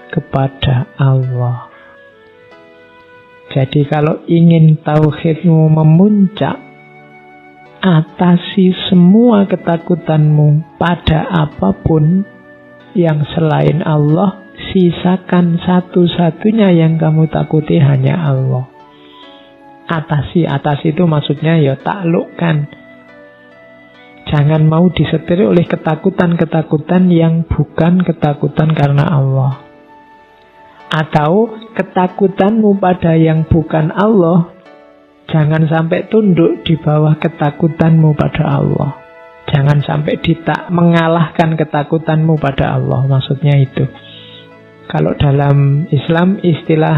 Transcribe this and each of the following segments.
kepada Allah. Jadi kalau ingin tauhidmu memuncak, atasi semua ketakutanmu pada apapun yang selain Allah, sisakan satu-satunya yang kamu takuti hanya Allah. Atasi itu maksudnya ya taklukkan. Jangan mau disetir oleh ketakutan-ketakutan yang bukan ketakutan karena Allah. Atau ketakutanmu pada yang bukan Allah, jangan sampai tunduk di bawah ketakutanmu pada Allah. Jangan sampai mengalahkan ketakutanmu pada Allah. Maksudnya itu. Kalau dalam Islam istilah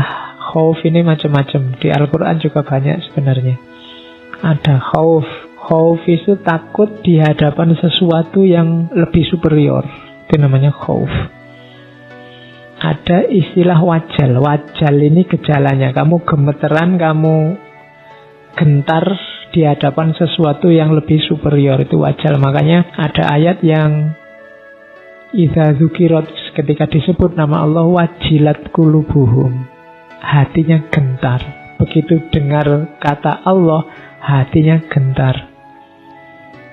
khauf ini macam-macam. Di Al-Quran juga banyak sebenarnya. Ada khauf. Khauf itu takut di hadapan sesuatu yang lebih superior. Itu namanya khauf. Ada istilah wajal. Wajal ini gejalanya. Kamu gemeteran, kamu gentar di hadapan sesuatu yang lebih superior. Itu wajal. Makanya ada ayat yang idza dzukirat, ketika disebut nama Allah, wajilat qulubuhum. Hatinya gentar. Begitu dengar kata Allah, hatinya gentar.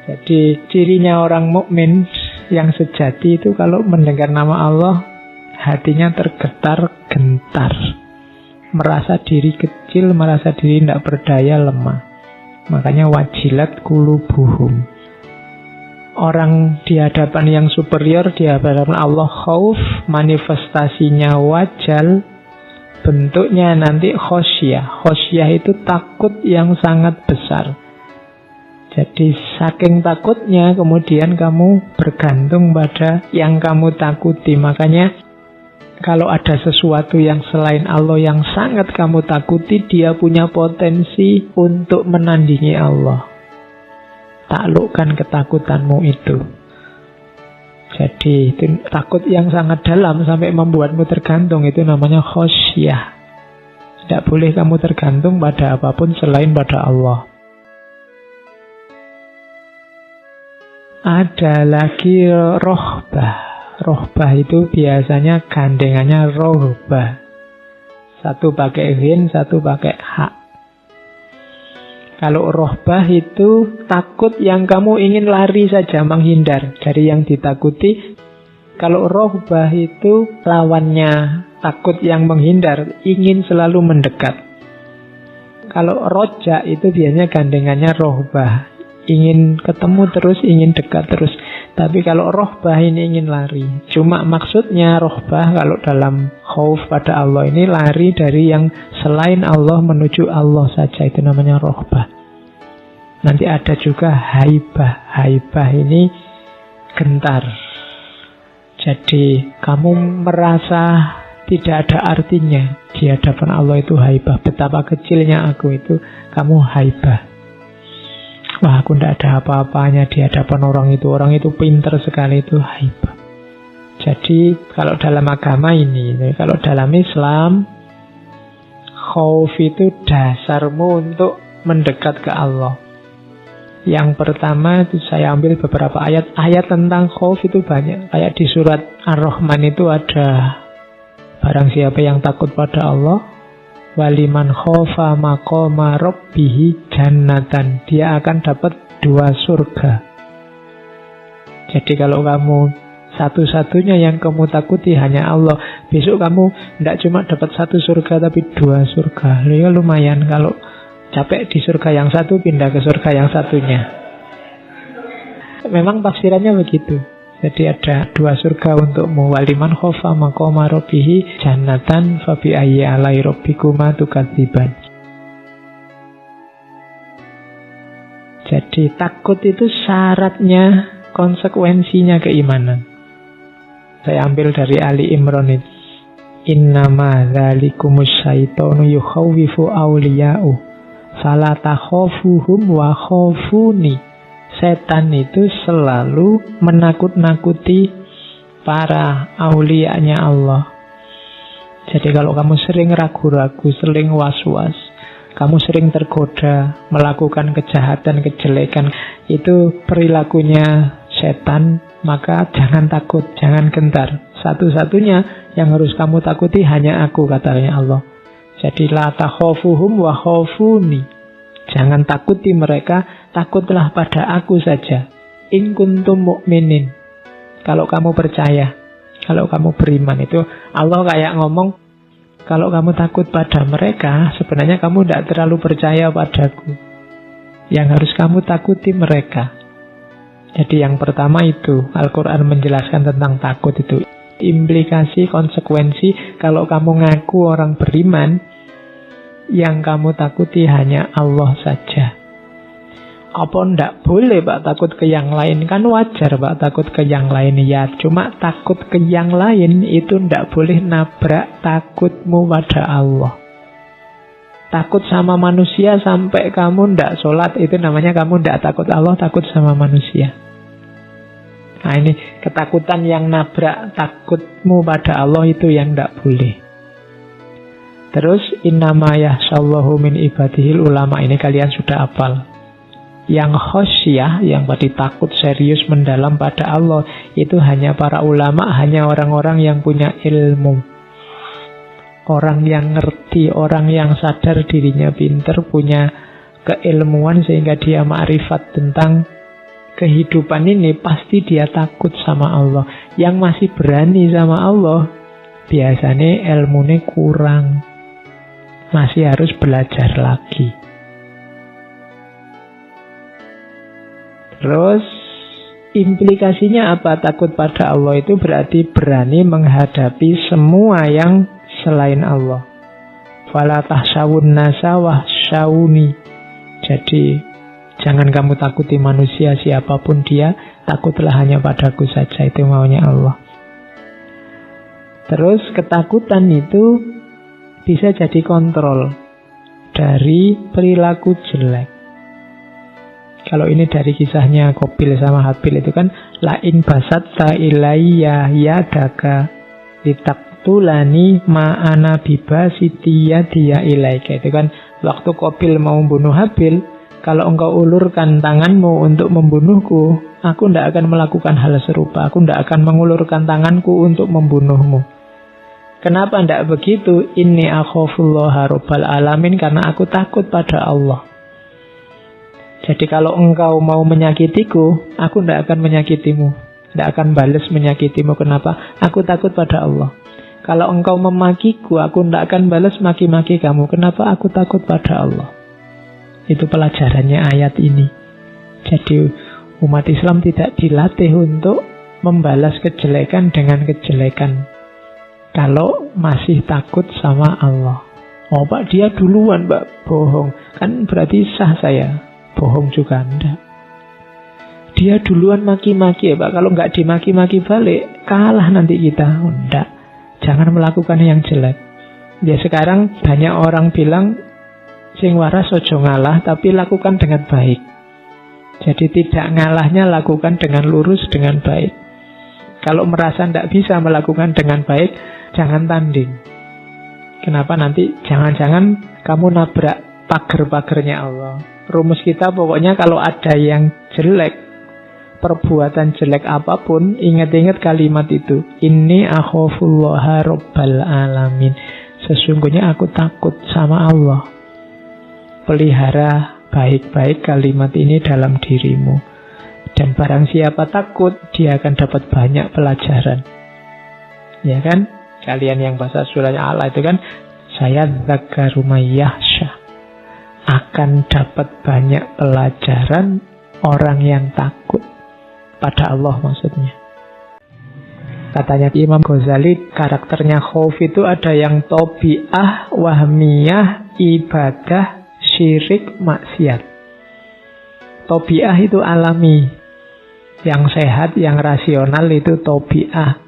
Jadi cirinya orang mukmin yang sejati itu kalau mendengar nama Allah, hatinya tergetar-gentar. Merasa diri kecil, merasa diri tidak berdaya, lemah. Makanya wajilat qulubuhum. Orang di hadapan yang superior, di hadapan Allah khauf, manifestasinya wajal, bentuknya nanti khosyah. Khosyah itu takut yang sangat besar. Jadi saking takutnya kemudian kamu bergantung pada yang kamu takuti. Makanya kalau ada sesuatu yang selain Allah yang sangat kamu takuti, dia punya potensi untuk menandingi Allah. Taklukkan ketakutanmu itu. Jadi itu takut yang sangat dalam sampai membuatmu tergantung. Itu namanya khosyah. Tidak boleh kamu tergantung pada apapun selain pada Allah. Ada lagi rohbah. Rohbah itu biasanya gandengannya rohbah. Satu pakai ghin, satu pakai hak. Kalau rohbah itu takut yang kamu ingin lari saja, menghindar dari yang ditakuti. Kalau rohbah itu lawannya takut yang menghindar, ingin selalu mendekat. Kalau roja itu biasanya gandengannya rohbah. Ingin ketemu terus, ingin dekat terus. Tapi kalau rohbah ini ingin lari. Cuma maksudnya rohbah kalau dalam khauf pada Allah ini lari dari yang selain Allah menuju Allah saja. Itu namanya rohbah. Nanti ada juga haibah. Haibah ini gentar. Jadi kamu merasa tidak ada artinya di hadapan Allah, itu haibah. Betapa kecilnya aku itu, kamu haibah. Wah, aku tidak ada apa-apanya di hadapan orang itu. Orang itu pintar sekali, itu haibah. Jadi kalau dalam agama ini, kalau dalam Islam, khauf itu dasarmu untuk mendekat ke Allah. Yang pertama itu saya ambil beberapa ayat. Ayat tentang khauf itu banyak. Kayak di surat Ar-Rahman itu ada, barang siapa yang takut pada Allah, waliman khofa maqama rabbihi jannatan, dia akan dapat 2 surga. Jadi kalau kamu satu-satunya yang kamu takuti hanya Allah, besok kamu tidak cuma dapat 1 surga tapi 2 surga. Ya lumayan, kalau capek di surga yang satu pindah ke surga yang satunya. Memang tafsirannya begitu. Jadi ada 2 surga untukmu. Waliman khofa maqama rabbihi jannatan fabi ayyi alai rabbikuma tukadziban. Jadi takut itu syaratnya, konsekuensinya keimanan. Saya ambil dari Ali Imran itu. Innama dzalikumus syaitonu yukhawwifu awliya'u fala takhafuhum wa khafuni. Setan itu selalu menakut-nakuti para aulianya Allah. Jadi kalau kamu sering ragu-ragu, sering was-was, kamu sering tergoda melakukan kejahatan, kejelekan, itu perilakunya setan, maka jangan takut, jangan gentar. Satu-satunya yang harus kamu takuti hanya aku, katanya Allah. Jadi la takhafuhum wa khafuni. Jangan takuti mereka, takutlah pada aku saja. In kuntum mu'minin. Kalau kamu percaya, kalau kamu beriman. Itu Allah kayak ngomong, kalau kamu takut pada mereka, sebenarnya kamu tidak terlalu percaya padaku. Yang harus kamu takuti mereka. Jadi yang pertama itu, Al-Quran menjelaskan tentang takut itu. Implikasi, konsekuensi, kalau kamu ngaku orang beriman, yang kamu takuti hanya Allah saja. Apa ndak boleh Pak takut ke yang lain? Kan wajar Pak takut ke yang lain. Ya, cuma takut ke yang lain itu ndak boleh nabrak takutmu pada Allah. Takut sama manusia sampai kamu ndak sholat, itu namanya kamu ndak takut Allah, takut sama manusia. Nah ini ketakutan yang nabrak takutmu pada Allah itu yang ndak boleh. Terus innama yahsyallahu min ibadihil ulama, ini kalian sudah hafal. Yang khosyah, yang berarti takut serius mendalam pada Allah, itu hanya para ulama, hanya orang-orang yang punya ilmu. Orang yang ngerti, orang yang sadar dirinya pinter, punya keilmuan sehingga dia ma'rifat tentang kehidupan ini, pasti dia takut sama Allah. Yang masih berani sama Allah, biasanya ilmunya kurang. Masih harus belajar lagi. Terus implikasinya apa? Takut pada Allah itu berarti berani menghadapi semua yang selain Allah. Fala tahsyawun nasa wahsyawuni. Jadi jangan kamu takuti manusia siapapun dia, takutlah hanya padaku saja, itu maunya Allah. Terus ketakutan itu bisa jadi kontrol dari perilaku jelek. Kalau ini dari kisahnya Qabil sama Habil itu kan, la in basatta ilayya yadaka litaktulani ma ana bibasitiya dia ilaika. Itu kan waktu Qabil mau membunuh Habil, kalau engkau ulurkan tanganmu untuk membunuhku, aku tidak akan melakukan hal serupa. Aku tidak akan mengulurkan tanganku untuk membunuhmu. Kenapa tidak begitu? Inni akhafullaha rabbal alamin, karena aku takut pada Allah. Jadi kalau engkau mau menyakitiku, aku tidak akan menyakitimu, tidak akan balas menyakitimu. Kenapa? Aku takut pada Allah. Kalau engkau memakiku, aku tidak akan balas maki-maki kamu. Kenapa? Aku takut pada Allah. Itu pelajarannya ayat ini. Jadi umat Islam tidak dilatih untuk membalas kejelekan dengan kejelekan kalau masih takut sama Allah. Oh Pak, dia duluan Pak, bohong. Kan berarti sah saya. Bohong juga enggak. Dia duluan maki-maki ya Pak. Kalau nggak dimaki-maki balik, kalah nanti kita. Oh, enggak. Jangan melakukan yang jelek. Ya sekarang banyak orang bilang, sing waras ojo ngalah, tapi lakukan dengan baik. Jadi tidak ngalahnya lakukan dengan lurus, dengan baik. Kalau merasa tidak bisa melakukan dengan baik, jangan tanding. Kenapa? Nanti jangan-jangan kamu nabrak pagar-pagarnya Allah. Rumus kita pokoknya kalau ada yang jelek, perbuatan jelek apapun, ingat-ingat kalimat itu. Inni akhafullaha rabbal alamin. Sesungguhnya aku takut sama Allah. Pelihara baik-baik kalimat ini dalam dirimu. Dan barang siapa takut, dia akan dapat banyak pelajaran. Ya kan? Kalian yang baca surahnya Allah itu kan, saya dzakaru mayyahsha. Akan dapat banyak pelajaran orang yang takut pada Allah maksudnya. Katanya Imam Ghazali, karakternya khauf itu ada yang tobi'ah, wahmiyah, ibadah, syirik, maksiat. Tobi'ah itu alami, yang sehat, yang rasional itu tobi'ah.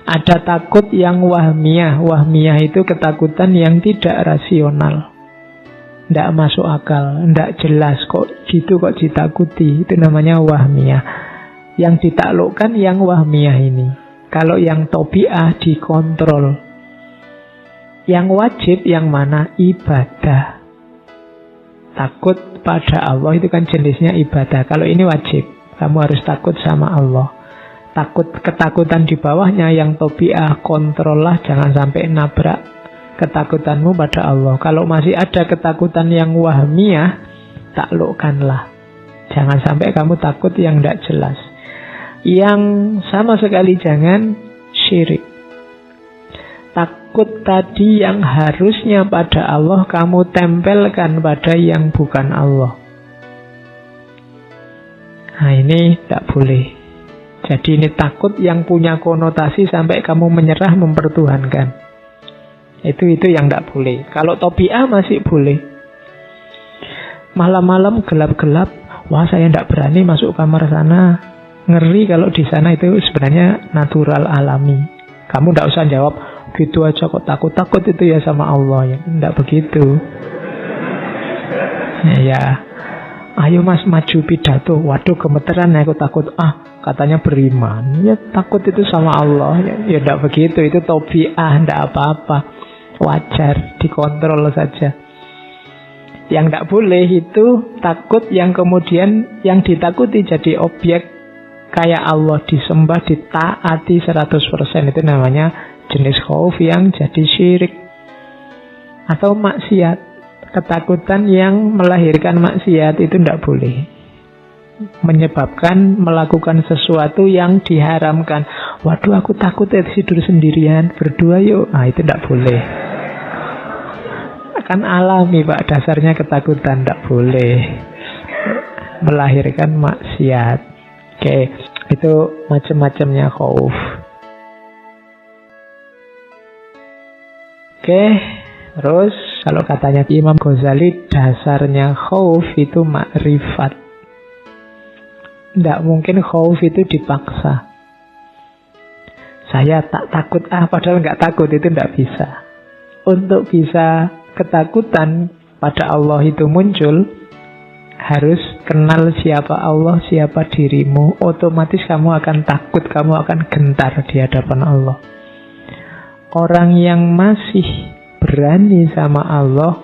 Ada takut yang wahmiyah. Wahmiyah itu ketakutan yang tidak rasional, tidak masuk akal, tidak jelas, kok gitu kok ditakuti. Itu namanya wahmiyah. Yang ditaklukkan yang wahmiyah ini. Kalau yang tobi'ah dikontrol. Yang wajib yang mana? Ibadah. Takut pada Allah itu kan jenisnya ibadah. Kalau ini wajib, kamu harus takut sama Allah. ketakutan di bawahnya yang tobi'ah, kontrollah, jangan sampai nabrak ketakutanmu pada Allah. Kalau masih ada ketakutan yang wahmiyah, taklukkanlah. Jangan sampai kamu takut yang tidak jelas. Yang sama sekali jangan syirik. Takut tadi yang harusnya pada Allah, kamu tempelkan pada yang bukan Allah. Nah ini tidak boleh. Jadi ini takut yang punya konotasi sampai kamu menyerah mempertuhankan. Itu yang tidak boleh. Kalau tobi'ah masih boleh. Malam-malam gelap-gelap, wah saya tidak berani masuk kamar sana. Ngeri kalau di sana, itu sebenarnya natural, alami. Kamu tidak usah jawab, gitu aja kok takut-takut itu ya sama Allah. Ya, tidak begitu. Ya, ayo mas maju pidato. Waduh gemeteran ya, aku takut. Katanya beriman. Ya takut itu sama Allah. Ya tidak begitu, itu tobi'ah, tidak apa-apa. Wajar, dikontrol saja. Yang tidak boleh itu takut yang kemudian yang ditakuti jadi objek kayak Allah, disembah, ditaati 100%. Itu namanya jenis khauf yang jadi syirik. Atau maksiat, ketakutan yang melahirkan maksiat, itu tidak boleh. Menyebabkan melakukan sesuatu yang diharamkan. Waduh aku takut tidur sendirian, berdua yuk. Itu tidak boleh. Kan alami Pak, dasarnya ketakutan, tidak boleh melahirkan maksiat. Oke, itu macam-macamnya khauf. Oke, terus kalau katanya Imam Ghazali, dasarnya khauf itu makrifat. Tidak mungkin khauf itu dipaksa. Saya tak takut, padahal nggak takut, itu tidak bisa. Untuk bisa ketakutan pada Allah itu muncul, harus kenal siapa Allah, siapa dirimu. Otomatis kamu akan takut, kamu akan gentar di hadapan Allah. Orang yang masih berani sama Allah,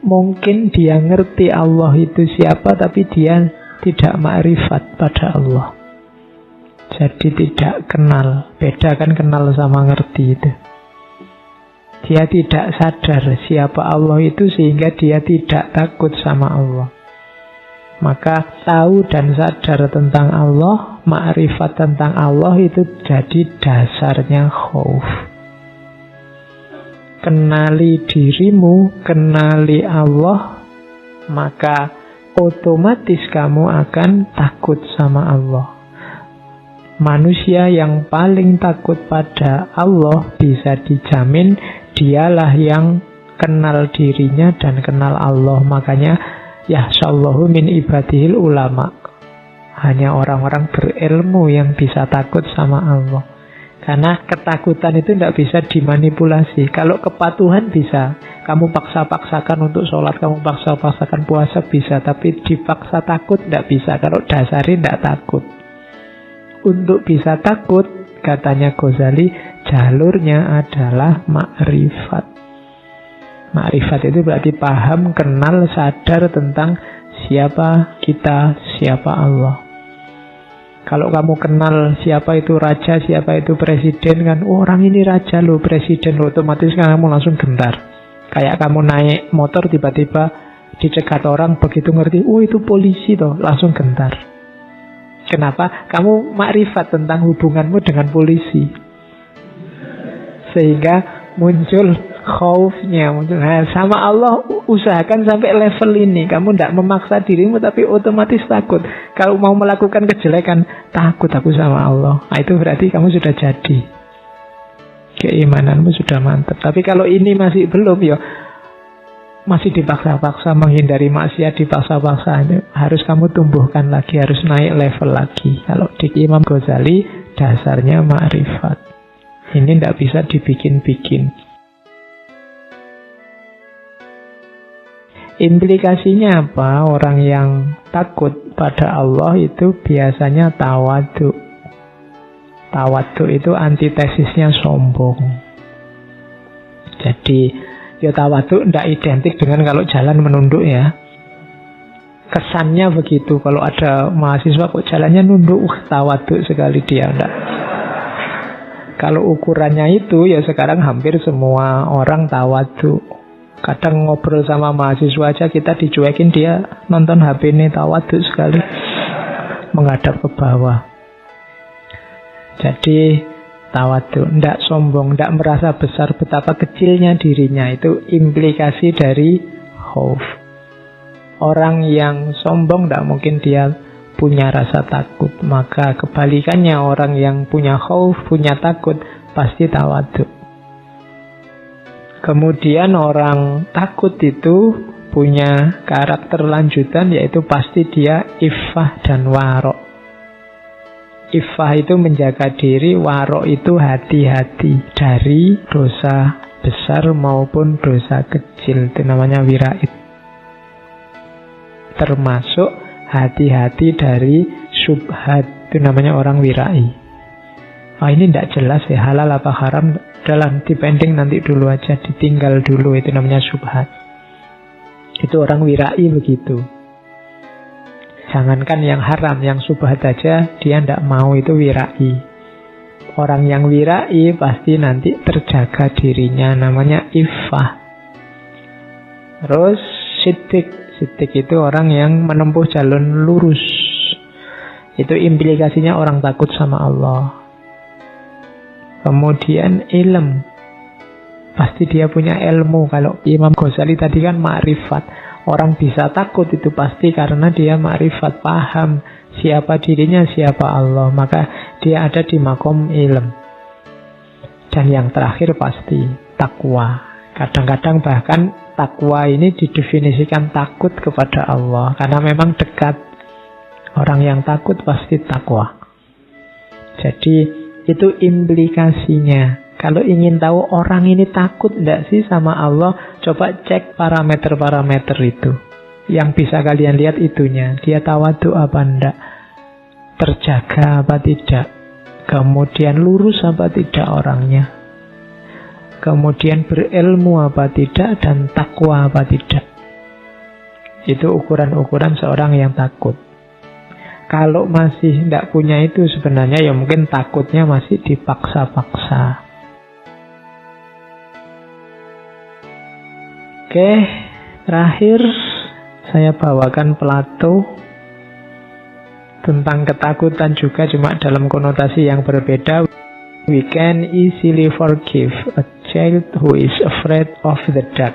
mungkin dia ngerti Allah itu siapa, tapi dia tidak makrifat pada Allah. Jadi tidak kenal. Beda kan kenal sama ngerti itu. Dia tidak sadar siapa Allah itu, sehingga dia tidak takut sama Allah. Maka tahu dan sadar tentang Allah, makrifat tentang Allah, itu jadi dasarnya khauf. Kenali dirimu, kenali Allah, maka otomatis kamu akan takut sama Allah. Manusia yang paling takut pada Allah bisa dijamin dialah yang kenal dirinya dan kenal Allah. Makanya yahsyallahu min ibadihil ulama. Hanya orang-orang berilmu yang bisa takut sama Allah. Karena ketakutan itu tidak bisa dimanipulasi. Kalau kepatuhan bisa. Kamu paksa-paksakan untuk sholat, kamu paksa-paksakan puasa bisa. Tapi dipaksa takut tidak bisa. Kalau dasari tidak takut. Untuk bisa takut, katanya Ghazali, jalurnya adalah makrifat. Makrifat itu berarti paham, kenal, sadar tentang siapa kita, siapa Allah. Kalau kamu kenal siapa itu raja, siapa itu presiden, kan orang ini raja loh, presiden loh, otomatis kan kamu langsung gentar. Kayak kamu naik motor tiba-tiba dicegat orang, begitu ngerti, itu polisi toh, langsung gentar. Kenapa? Kamu makrifat tentang hubunganmu dengan polisi, sehingga muncul khaufnya. Nah, sama Allah usahakan sampai level ini. Kamu tidak memaksa dirimu, tapi otomatis takut. Kalau mau melakukan kejelekan, takut aku sama Allah. Nah, itu berarti kamu sudah jadi. Keimananmu sudah mantap. Tapi kalau ini masih belum, ya masih dipaksa-paksa menghindari maksiat, dipaksa-paksa, harus kamu tumbuhkan lagi, harus naik level lagi. Kalau di Imam Ghazali, dasarnya makrifat. Ini tidak bisa dibikin-bikin. Implikasinya apa? Orang yang takut pada Allah itu biasanya tawadhu. Tawadhu itu antitesisnya sombong. Jadi ya tawadhu tidak identik dengan kalau jalan menunduk ya. kesannya begitu. Kalau ada mahasiswa kok jalannya nunduk, tawaduk sekali dia. Enggak. Kalau ukurannya itu, ya sekarang hampir semua orang tawaduk. Kadang ngobrol sama mahasiswa aja kita dicuekin, dia nonton HP ini, tawaduk sekali, menghadap ke bawah. Jadi tawaduk, tidak sombong, tidak merasa besar betapa kecilnya dirinya. Itu implikasi dari khauf. Orang yang sombong tidak mungkin dia punya rasa takut. Maka kebalikannya, orang yang punya khauf, punya takut, pasti tawaduk. Kemudian orang takut itu punya karakter lanjutan, yaitu pasti dia iffah dan warok. Iffah itu menjaga diri, warok itu hati-hati dari dosa besar maupun dosa kecil. Itu namanya wirait. Termasuk hati-hati dari syubhat. Itu namanya orang wirai. Ini tidak jelas ya, halal apa haram, dalam dipending nanti dulu aja, ditinggal dulu. Itu namanya syubhat. Itu orang wirai begitu. Jangankan yang haram, yang syubhat aja dia tidak mau, itu wirai. Orang yang wirai pasti nanti terjaga dirinya, namanya iffah. Terus siddiq. Siddiq itu orang yang menempuh jalur lurus. Itu implikasinya orang takut sama Allah. Kemudian ilm, pasti dia punya ilmu. Kalau Imam Ghazali tadi kan ma'rifat. Orang bisa takut itu pasti karena dia ma'rifat, paham siapa dirinya, siapa Allah. Maka dia ada di makom ilm. Dan yang terakhir pasti takwa. Kadang-kadang bahkan takwa ini didefinisikan takut kepada Allah, karena memang dekat. Orang yang takut pasti takwa. Jadi itu implikasinya. Kalau ingin tahu orang ini takut tidak sih sama Allah, coba cek parameter-parameter itu. Yang bisa kalian lihat itunya. Dia tawaduk apa enggak, terjaga apa tidak, kemudian lurus apa tidak orangnya, kemudian berilmu apa tidak, dan takwa apa tidak. Itu ukuran-ukuran seorang yang takut. Kalau masih tidak punya itu, sebenarnya ya mungkin takutnya masih dipaksa-paksa. Oke, terakhir saya bawakan Plato tentang ketakutan juga, cuma dalam konotasi yang berbeda. We can easily forgive a child who is afraid of the dark.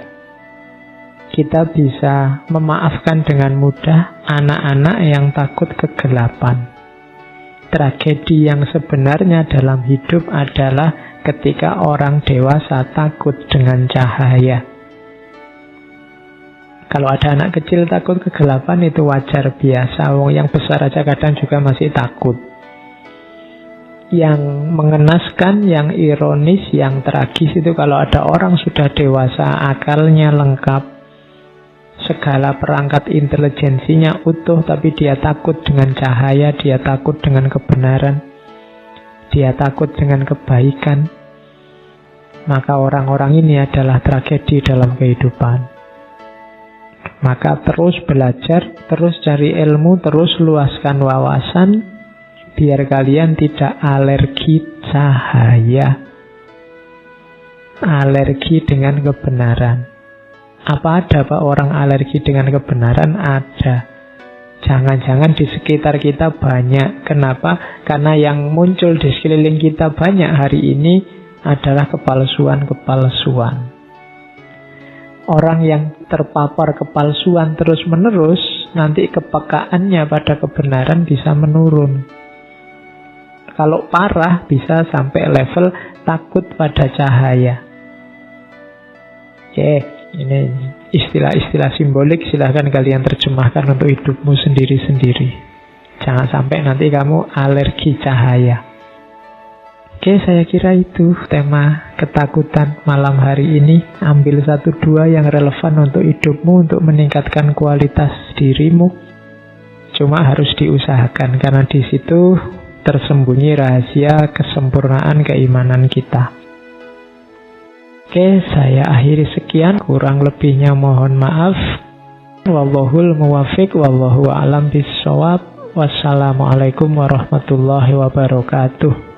Kita bisa memaafkan dengan mudah anak-anak yang takut kegelapan. Tragedi yang sebenarnya dalam hidup adalah ketika orang dewasa takut dengan cahaya. Kalau ada anak kecil takut kegelapan itu wajar biasa. Wong yang besar aja kadang juga masih takut. Yang mengenaskan, yang ironis, yang tragis itu kalau ada orang sudah dewasa, akalnya lengkap, segala perangkat intelijensinya utuh, tapi dia takut dengan cahaya, dia takut dengan kebenaran, dia takut dengan kebaikan. Maka orang-orang ini adalah tragedi dalam kehidupan. Maka terus belajar, terus cari ilmu, terus luaskan wawasan, biar kalian tidak alergi cahaya, alergi dengan kebenaran. Apa ada Pak orang alergi dengan kebenaran? Ada. Jangan-jangan di sekitar kita banyak. Kenapa? Karena yang muncul di sekeliling kita banyak hari ini adalah kepalsuan-kepalsuan. Orang yang terpapar kepalsuan terus-menerus, nanti kepekaannya pada kebenaran bisa menurun. Kalau parah bisa sampai level takut pada cahaya. Oke, ini istilah-istilah simbolik, silahkan kalian terjemahkan untuk hidupmu sendiri-sendiri. Jangan sampai nanti kamu alergi cahaya. Oke, saya kira itu tema ketakutan malam hari ini. Ambil 1-2 yang relevan untuk hidupmu, untuk meningkatkan kualitas dirimu. Cuma harus diusahakan, karena di situ tersembunyi rahasia kesempurnaan keimanan kita. Oke, saya akhiri sekian. Kurang lebihnya mohon maaf. Wallahul muwaffiq, wallahu a'lam bissawab. Wassalamualaikum warahmatullahi wabarakatuh.